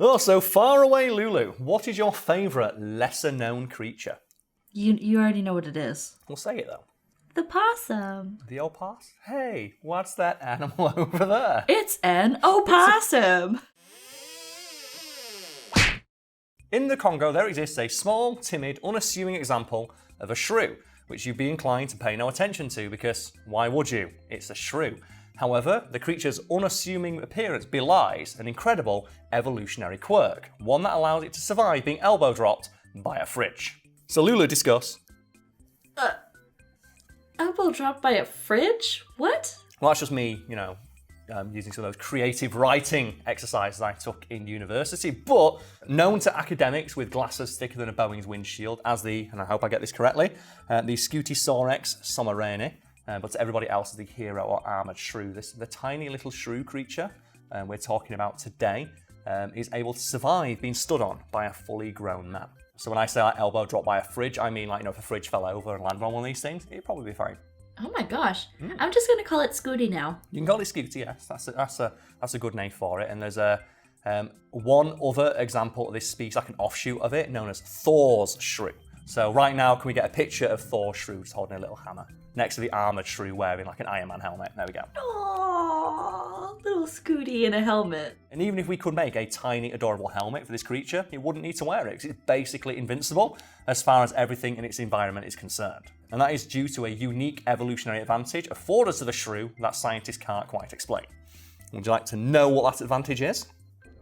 Oh, so far away, Lulu. What is your favourite lesser-known creature? You already know what it is. We'll say it, though. The possum. The opossum? Hey, what's that animal over there? It's an opossum. In the Congo, there exists a small, timid, unassuming example of a shrew, which you'd be inclined to pay no attention to because why would you? It's a shrew. However, the creature's unassuming appearance belies an incredible evolutionary quirk, one that allows it to survive being elbow dropped by a fridge. So Lulu, discuss. Elbow dropped by a fridge? What? Well, that's just me, using some of those creative writing exercises I took in university, but known to academics with glasses thicker than a Boeing's windshield as and I hope I get this correctly, the Scutisaurex somerani, but to everybody else as the hero or armoured shrew. The tiny little shrew creature we're talking about today is able to survive being stood on by a fully grown man. So when I say elbow drop by a fridge, I mean if a fridge fell over and landed on one of these things, it'd probably be fine. Oh my gosh. I'm just going to call it Scooty now. You can call it Scooty, yes. That's a good name for it. And there's one other example of this species, like an offshoot of it, known as Thor's shrew. So right now, can we get a picture of Thor's shrew just holding a little hammer next to the armoured shrew wearing like an Iron Man helmet? There we go. Aww, little Scooty in a helmet. And even if we could make a tiny, adorable helmet for this creature, it wouldn't need to wear it because it's basically invincible as far as everything in its environment is concerned. And that is due to a unique evolutionary advantage afforded to the shrew that scientists can't quite explain. Would you like to know what that advantage is?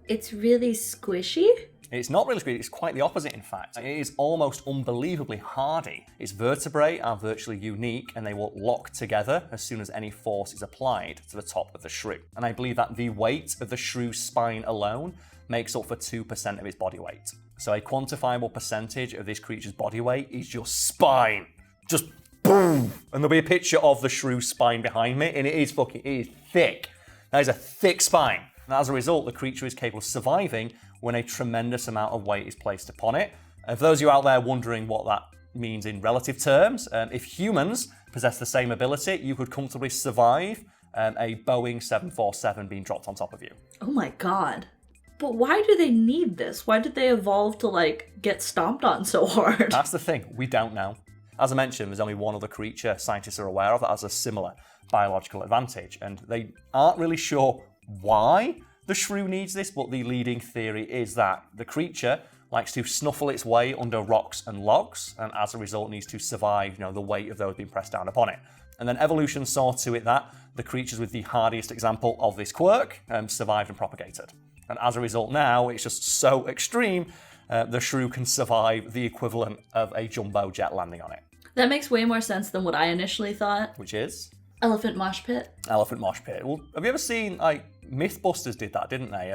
It's really squishy? It's not really squishy, it's quite the opposite in fact. It is almost unbelievably hardy. Its vertebrae are virtually unique and they will lock together as soon as any force is applied to the top of the shrew. And I believe that the weight of the shrew's spine alone makes up for 2% of its body weight. So a quantifiable percentage of this creature's body weight is just spine. Just boom! And there'll be a picture of the shrew's spine behind me and it is thick. That is a thick spine. And as a result, the creature is capable of surviving when a tremendous amount of weight is placed upon it. And for those of you out there wondering what that means in relative terms, if humans possess the same ability, you could comfortably survive a Boeing 747 being dropped on top of you. Oh my god. But why do they need this? Why did they evolve to, get stomped on so hard? That's the thing, we don't know. As I mentioned, there's only one other creature scientists are aware of that has a similar biological advantage, and they aren't really sure why the shrew needs this, but the leading theory is that the creature likes to snuffle its way under rocks and logs, and as a result needs to survive, the weight of those being pressed down upon it. And then evolution saw to it that the creatures with the hardiest example of this quirk survived and propagated. And as a result now, it's just so extreme, the shrew can survive the equivalent of a jumbo jet landing on it. That makes way more sense than what I initially thought. Which is? Elephant mosh pit. Elephant mosh pit. Well, have you ever seen, MythBusters did that, didn't they?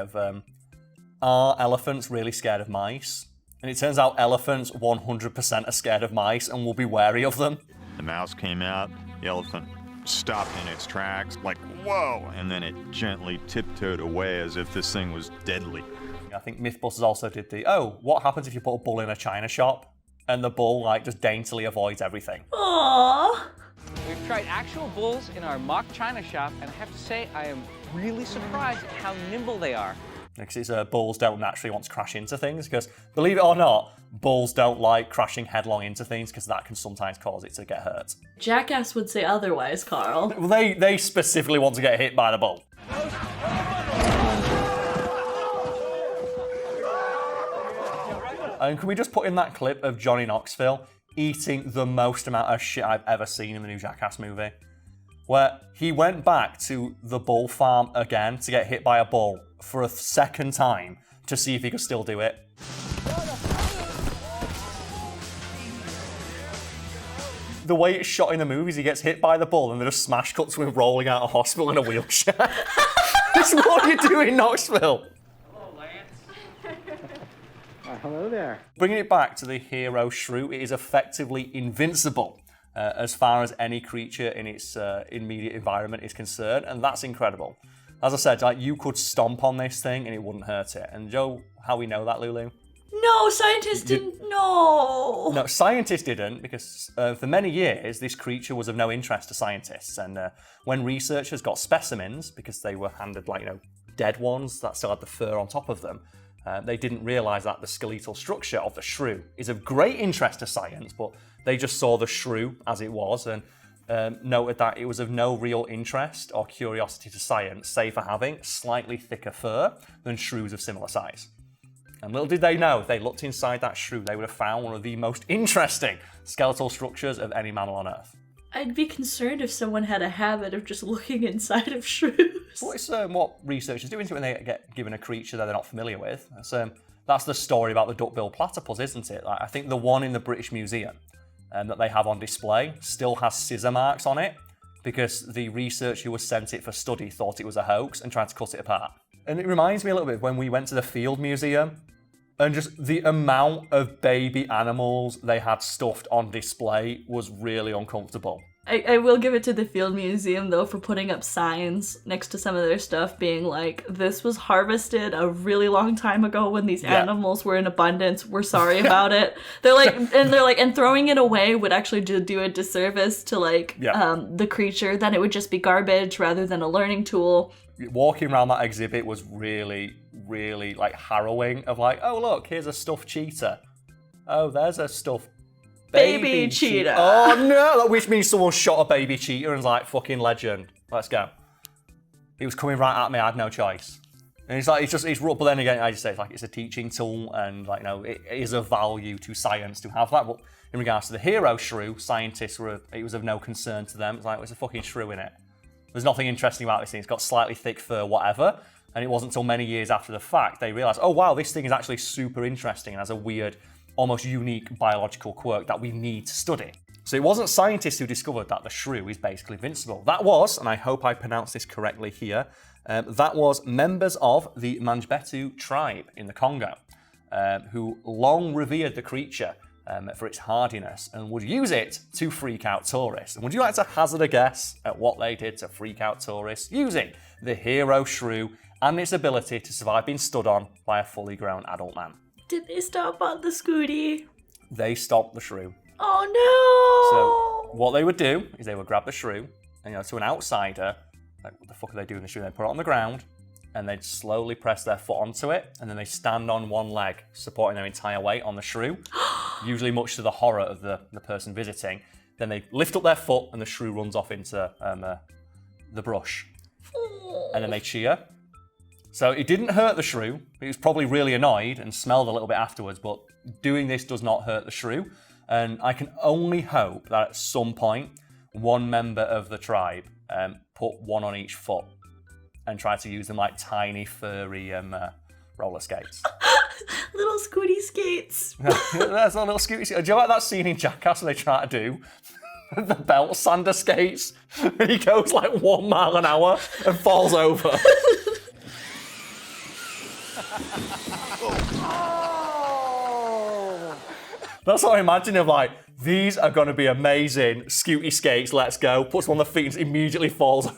Are elephants really scared of mice? And it turns out elephants 100% are scared of mice and will be wary of them. The mouse came out, the elephant stopped in its tracks, like, whoa! And then it gently tiptoed away as if this thing was deadly. I think MythBusters also did what happens if you put a bull in a china shop? And the bull, just daintily avoids everything. Aww. We've tried actual bulls in our mock china shop, and I have to say, I am really surprised at how nimble they are. Because bulls don't naturally want to crash into things, because believe it or not, bulls don't like crashing headlong into things, because that can sometimes cause it to get hurt. Jackass would say otherwise, Karl. Well, they specifically want to get hit by the bull. And can we just put in that clip of Johnny Knoxville eating the most amount of shit I've ever seen in the new Jackass movie? Where he went back to the bull farm again to get hit by a bull for a second time to see if he could still do it. The way it's shot in the movies, he gets hit by the bull and then just smash cuts to him rolling out of hospital in a wheelchair. That's what you do in Knoxville. Hello there. Bringing it back to the hero shrew, it is effectively invincible as far as any creature in its immediate environment is concerned, and that's incredible. As I said, you could stomp on this thing and it wouldn't hurt it. And Joe, how we know that, Lulu? No, scientists didn't know. No, scientists didn't, because for many years this creature was of no interest to scientists. And when researchers got specimens, because they were handed dead ones that still had the fur on top of them, They didn't realise that the skeletal structure of the shrew is of great interest to science, but they just saw the shrew as it was and noted that it was of no real interest or curiosity to science, save for having slightly thicker fur than shrews of similar size. And little did they know, if they looked inside that shrew, they would have found one of the most interesting skeletal structures of any mammal on Earth. I'd be concerned if someone had a habit of just looking inside of shrews. Well, it's what researchers do into it when they get given a creature that they're not familiar with. That's the story about the duck-billed platypus, isn't it? Like, I think the one in the British Museum that they have on display still has scissor marks on it because the researcher who was sent it for study thought it was a hoax and tried to cut it apart. And it reminds me a little bit of when we went to the Field Museum and just the amount of baby animals they had stuffed on display was really uncomfortable. I will give it to the Field Museum, though, for putting up signs next to some of their stuff being like, this was harvested a really long time ago when these animals were in abundance. We're sorry about it. They're like, and throwing it away would actually do a disservice to the creature. Then it would just be garbage rather than a learning tool. Walking around that exhibit was really, really like harrowing of like, oh look, here's a stuffed cheetah. Oh, there's a stuffed baby cheetah. Oh no, which means someone shot a baby cheetah and was like, fucking legend. Let's go. It was coming right at me, I had no choice. And it's rough, but then again, I just say it's a teaching tool and like, it is of value to science to have that. But in regards to the hero shrew, scientists it was of no concern to them. It's like, there's a fucking shrew in it. There's nothing interesting about this thing. It's got slightly thick fur, whatever. And it wasn't until many years after the fact they realised, oh wow, this thing is actually super interesting and has a weird, almost unique biological quirk that we need to study. So it wasn't scientists who discovered that the shrew is basically invincible. That was, and I hope I pronounced this correctly here, that was members of the Manjbetu tribe in the Congo, who long revered the creature for its hardiness and would use it to freak out tourists. And would you like to hazard a guess at what they did to freak out tourists using the hero shrew and its ability to survive being stood on by a fully grown adult man? Did they stop on the scooty? They stopped the shrew. Oh no! So what they would do is they would grab the shrew, and to an outsider, like what the fuck are they doing the shrew? They'd put it on the ground, and they'd slowly press their foot onto it, and then they stand on one leg, supporting their entire weight on the shrew, usually much to the horror of the person visiting. Then they lift up their foot, and the shrew runs off into the brush. And then they cheer. So it didn't hurt the shrew. He was probably really annoyed and smelled a little bit afterwards, but doing this does not hurt the shrew. And I can only hope that at some point, one member of the tribe put one on each foot and tried to use them like tiny, furry roller skates. Little scooty skates. That's a little scooty skate. Do you like that scene in Jackass where they try to do the belt sander skates? And he goes like 1 mile an hour and falls over. That's what I imagine of like, these are going to be amazing, scooty skates, let's go. Puts one on the feet and immediately falls over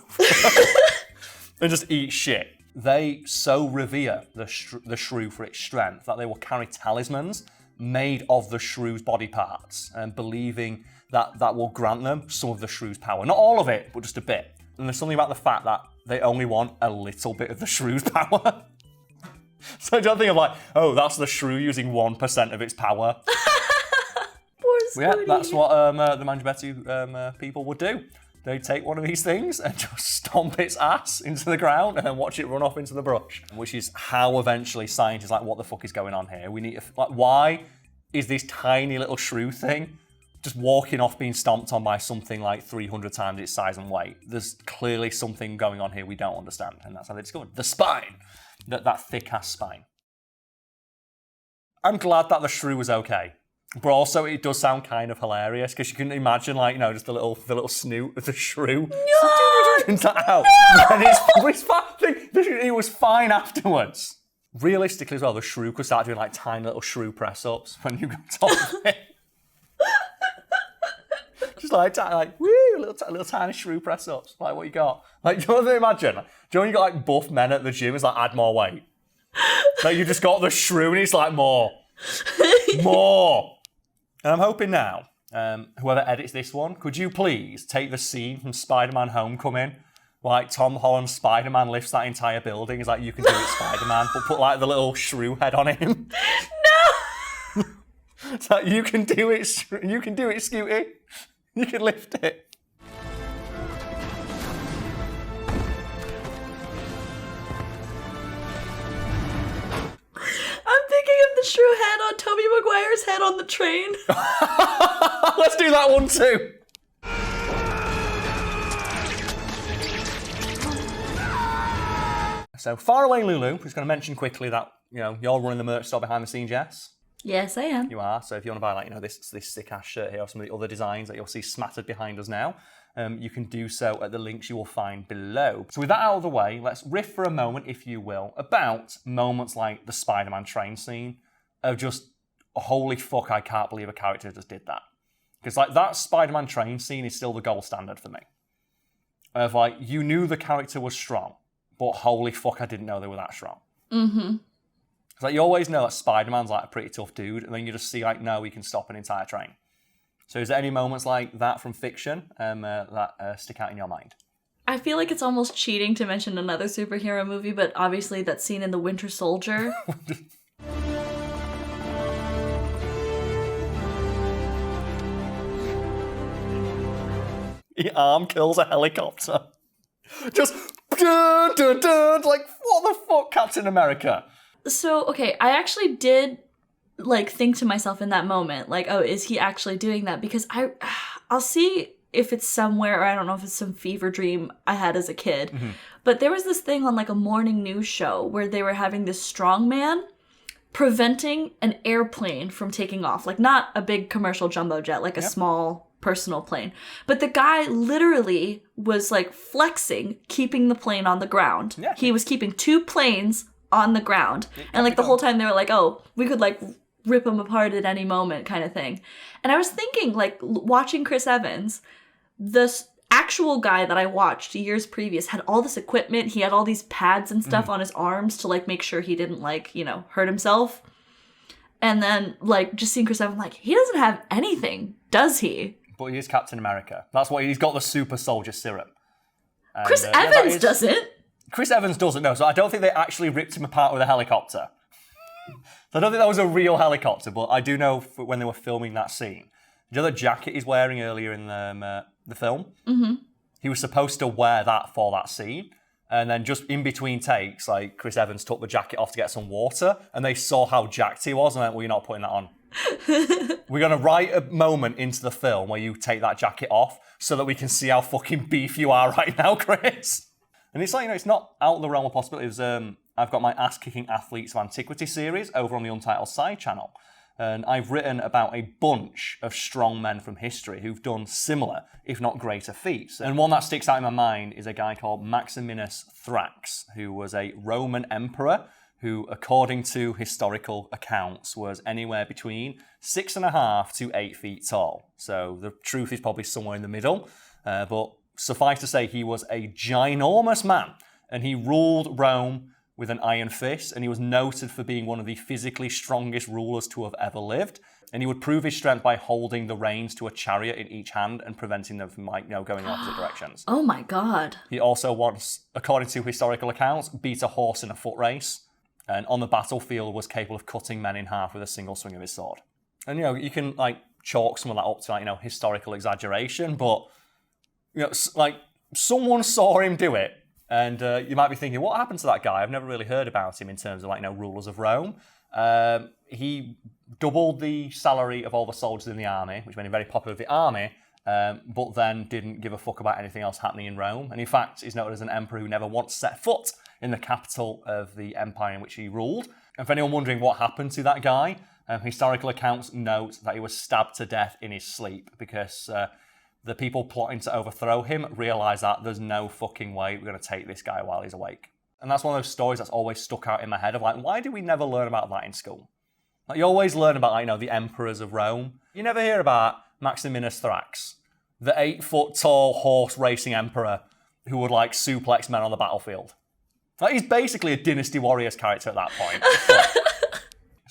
and just eats shit. They so revere the shrew for its strength that they will carry talismans made of the shrew's body parts and believing that that will grant them some of the shrew's power. Not all of it, but just a bit. And there's something about the fact that they only want a little bit of the shrew's power. So don't think of like, oh, that's the shrew using 1% of its power. Poor Yeah, Scooty. that's what the Manjbetu people would do. They'd take one of these things and just stomp its ass into the ground and then watch it run off into the brush. Which is how eventually scientists like, what the fuck is going on here? We need to, like, why is this tiny little shrew thing just walking off being stomped on by something like 300 times its size and weight? There's clearly something going on here we don't understand, and that's how they discovered the spine. That thick-ass spine. I'm glad that the shrew was okay. But also, it does sound kind of hilarious, because you can imagine, like, just the little snoot of the shrew. No! And it's fine. It was fine afterwards. Realistically as well, the shrew could start doing, like, tiny little shrew press-ups when you go on top of it. Just like woo, little tiny shrew press-ups. Like, what you got? Like, do you want to imagine? Do you know when you got, like, buff men at the gym? It's like, add more weight. Like, you just got the shrew and it's like, more. More. And I'm hoping now, whoever edits this one, could you please take the scene from Spider-Man Homecoming Like Tom Holland's Spider-Man lifts that entire building. He's like, you can do it, Spider-Man, but put like the little shrew head on him. No! It's like, you can do it, Scooty. You can lift it. I'm thinking of the Shrew head on Tobey Maguire's head on the train. Let's do that one too. So, Faraway Lulu, just going to mention quickly that, you're running the merch store behind the scenes, yes? Yes, I am. You are. So if you want to buy, like, this sick-ass shirt here or some of the other designs that you'll see smattered behind us now, you can do so at the links you will find below. So with that out of the way, let's riff for a moment, if you will, about moments like the Spider-Man train scene of just, holy fuck, I can't believe a character just did that. Because, like, that Spider-Man train scene is still the gold standard for me. Of, like, you knew the character was strong, but holy fuck, I didn't know they were that strong. Mm-hmm. It's like, you always know that Spider-Man's, like, a pretty tough dude, and then you just see, like, no, he can stop an entire train. So is there any moments like that from fiction that stick out in your mind? I feel like it's almost cheating to mention another superhero movie, but obviously that scene in The Winter Soldier. He arm kills a helicopter. Just dun, dun, dun, like, what the fuck, Captain America? So, okay, I actually did, like, think to myself in that moment, like, oh, is he actually doing that? Because I'll see if it's somewhere, or I don't know if it's some fever dream I had as a kid. Mm-hmm. But there was this thing on, like, a morning news show where they were having this strongman preventing an airplane from taking off. Like, not a big commercial jumbo jet, like a small personal plane. But the guy literally was, like, flexing, keeping the plane on the ground. Yeah. He was keeping two planes on the ground. And, like, the whole time they were like, oh, we could, like, rip them apart at any moment kind of thing. And I was thinking, like, watching Chris Evans, this actual guy that I watched years previous had all this equipment. He had all these pads and stuff on his arms to, like, make sure he didn't, like, hurt himself. And then, like, just seeing Chris Evans, like, he doesn't have anything, does he? But he is Captain America. That's why he's got the super soldier serum. And, Chris Evans doesn't. Chris Evans doesn't, no. So I don't think they actually ripped him apart with a helicopter. So I don't think that was a real helicopter, but I do know when they were filming that scene. Do you know the jacket he's wearing earlier in the film? Mm-hmm. He was supposed to wear that for that scene. And then just in between takes, like, Chris Evans took the jacket off to get some water, and they saw how jacked he was, and went, well, you're not putting that on. We're going to write a moment into the film where you take that jacket off so that we can see how fucking beef you are right now, Chris. And it's like, it's not out of the realm of possibilities. I've got my Ass-Kicking Athletes of Antiquity series over on the Untitled Side channel. And I've written about a bunch of strong men from history who've done similar, if not greater feats. And one that sticks out in my mind is a guy called Maximinus Thrax, who was a Roman emperor who, according to historical accounts, was anywhere between 6.5 to 8 feet tall. So the truth is probably somewhere in the middle. But suffice to say, he was a ginormous man, and he ruled Rome with an iron fist, and he was noted for being one of the physically strongest rulers to have ever lived. And he would prove his strength by holding the reins to a chariot in each hand and preventing them from, like, going in opposite directions. Oh my god. He also once, according to historical accounts, beat a horse in a foot race, and on the battlefield was capable of cutting men in half with a single swing of his sword. And, you can, like, chalk some of that up to, like, historical exaggeration, but, like, someone saw him do it. And you might be thinking, what happened to that guy? I've never really heard about him in terms of, like, rulers of Rome. He doubled the salary of all the soldiers in the army, which made him very popular with the army, but then didn't give a fuck about anything else happening in Rome. And in fact, he's noted as an emperor who never once set foot in the capital of the empire in which he ruled. And for anyone wondering what happened to that guy, historical accounts note that he was stabbed to death in his sleep because the people plotting to overthrow him realised that there's no fucking way we're going to take this guy while he's awake. And that's one of those stories that's always stuck out in my head of, like, why did we never learn about that in school? Like, you always learn about, like, the emperors of Rome. You never hear about Maximinus Thrax, the 8-foot-tall horse-racing emperor who would, like, suplex men on the battlefield. Like, he's basically a Dynasty Warriors character at that point.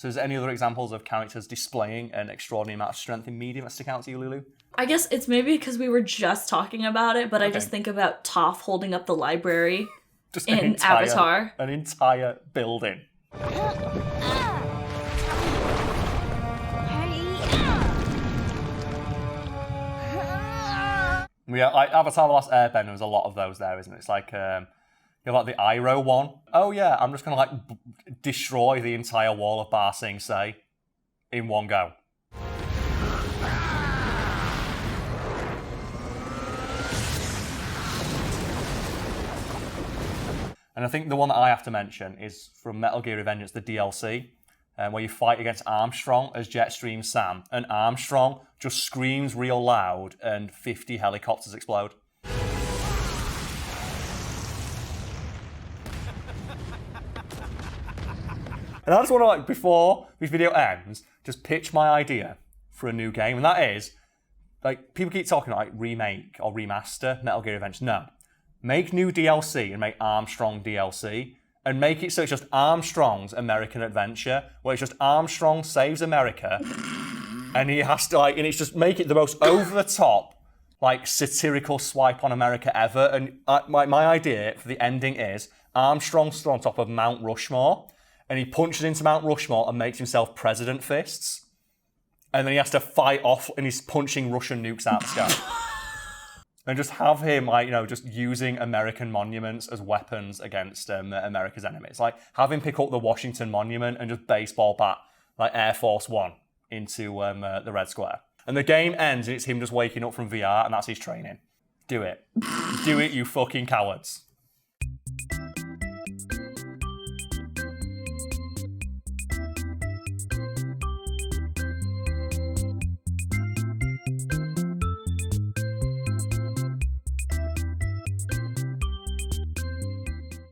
So is there any other examples of characters displaying an extraordinary amount of strength in medium that stick out to you, Lulu? I guess it's maybe because we were just talking about it, but I just think about Toph holding up the library Just in Avatar. An entire building. Yeah, like Avatar The Last Airbender, there's a lot of those there, isn't it? It's like, you have like the Iroh one. Oh yeah, I'm just going to like destroy the entire wall of Ba Sing Se in one go. And I think the one that I have to mention is from Metal Gear Revengeance, the DLC, where you fight against Armstrong as Jetstream Sam, and Armstrong just screams real loud and 50 helicopters explode. And I just want to, like, before this video ends, just pitch my idea for a new game, and that is, like, people keep talking like remake or remaster Metal Gear Revengeance. No. Make new DLC and make Armstrong DLC, and make it so it's just Armstrong's American Adventure, where it's just Armstrong saves America, and he has to, like, and it's just make it the most over-the-top, like, satirical swipe on America ever. And my idea for the ending is Armstrong stood on top of Mount Rushmore, and he punches into Mount Rushmore and makes himself president fists, and then he has to fight off, and he's punching Russian nukes out of the sky. And just have him, like, you know, just using American monuments as weapons against America's enemies. Like, have him pick up the Washington Monument and just baseball bat, like, Air Force One into the Red Square. And the game ends and it's him just waking up from VR and that's his training. Do it. Do it, you fucking cowards.